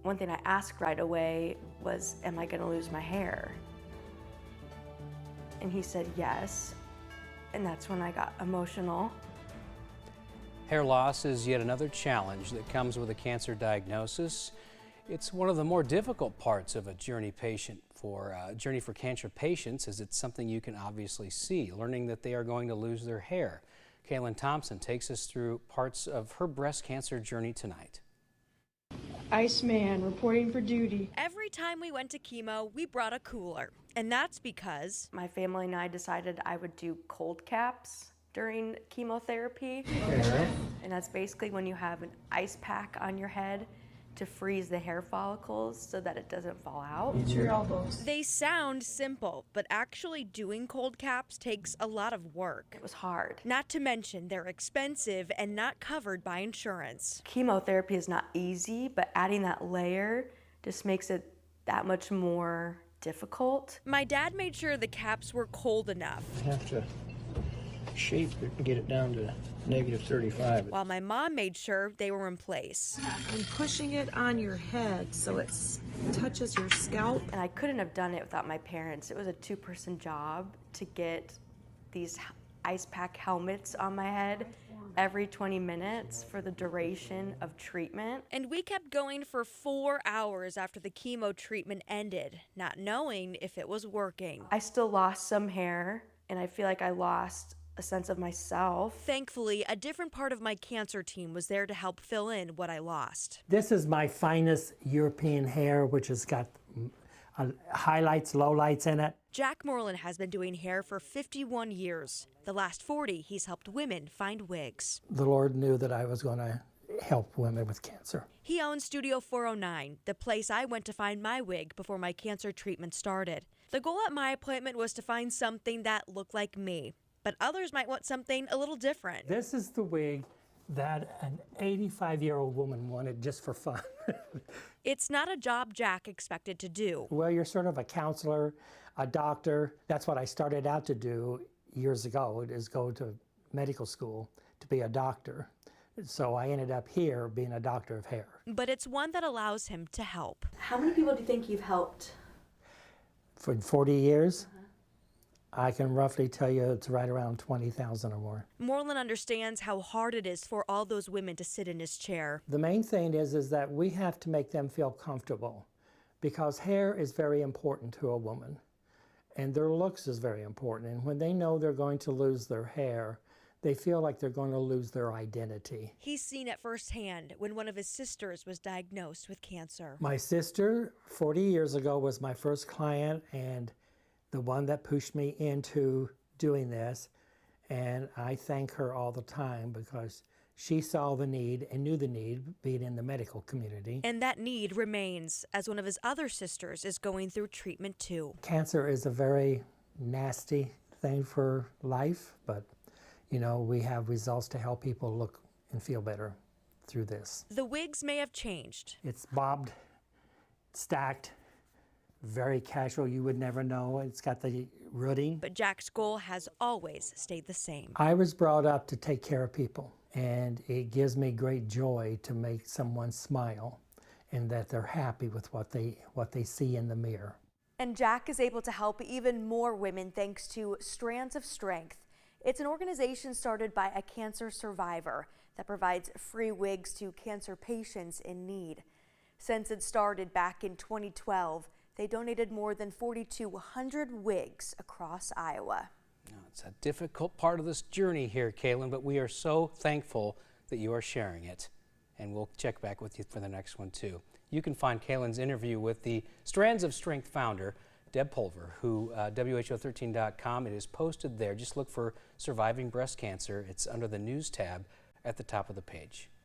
One thing I asked right away was, am I gonna lose my hair? And he said yes, and that's when I got emotional. Hair loss is yet another challenge that comes with a cancer diagnosis. It's one of the more difficult parts of a journey for cancer patients, as it's something you can obviously see, learning that they are going to lose their hair. Kaylin Thompson takes us through parts of her breast cancer journey tonight. Iceman reporting for duty. Every time we went to chemo, we brought a cooler. And that's because My family and I decided I would do cold caps during chemotherapy. And that's basically when you have an ice pack on your head to freeze the hair follicles so that it doesn't fall out. It's your elbows. they sound simple, but actually doing cold caps takes a lot of work. It was hard. Not to mention they're expensive and not covered by insurance. Chemotherapy is not easy, but adding that layer just makes it that much more difficult. My dad made sure the caps were cold enough, You have to shape it and get it down to -35. while my mom made sure they were in place. And pushing it on your head so it touches your scalp. And I couldn't have done it without my parents. It was a two-person job to get these ice pack helmets on my head every 20 minutes for the duration of treatment. And we kept going for 4 hours after the chemo treatment ended, not knowing if it was working. I still lost some hair, and I feel like I lost a sense of myself. Thankfully, a different part of my cancer team was there to help fill in what I lost. This is my finest European hair, which has got highlights, lowlights in it. Jack Moreland has been doing hair for 51 years. The last 40, he's helped women find wigs. The Lord knew that I was going to help women with cancer. He owns Studio 409, the place I went to find my wig before my cancer treatment started. The goal at my appointment was to find something that looked like me, but others might want something a little different. This is the wig that an 85-year-old woman wanted just for fun. It's not a job Jack expected to do. Well, you're sort of a counselor, a doctor. That's what I started out to do years ago, is go to medical school to be a doctor. So I ended up here being a doctor of hair. But it's one that allows him to help. How many people do you think you've helped? For 40 years, I can roughly tell you it's right around 20,000 or more. Moreland understands how hard it is for all those women to sit in his chair. The main thing is that we have to make them feel comfortable, because hair is very important to a woman, and their looks is very important. And when they know they're going to lose their hair, they feel like they're going to lose their identity. He's seen it firsthand when one of his sisters was diagnosed with cancer. My sister, 40 years ago, was my first client and the one that pushed me into doing this. And I thank her all the time, because she saw the need and knew the need, being in the medical community. And that need remains, as one of his other sisters is going through treatment too. Cancer is a very nasty thing for life, but you know, we have results to help people look and feel better through this. The wigs may have changed. It's bobbed, stacked, very casual. You would never know. It's got the rooting. But Jack's goal has always stayed the same. I was brought up to take care of people, and it gives me great joy to make someone smile and that they're happy with what they see in the mirror. And Jack is able to help even more women thanks to Strands of Strength. It's an organization started by a cancer survivor that provides free wigs to cancer patients in need. Since it started back in 2012, they donated more than 4,200 wigs across Iowa. Now, it's a difficult part of this journey here, Kaylin, but we are so thankful that you are sharing it. And we'll check back with you for the next one, too. You can find Kaylin's interview with the Strands of Strength founder, Deb Pulver, who WHO13.com, it is posted there. Just look for Surviving Breast Cancer. It's under the News tab at the top of the page.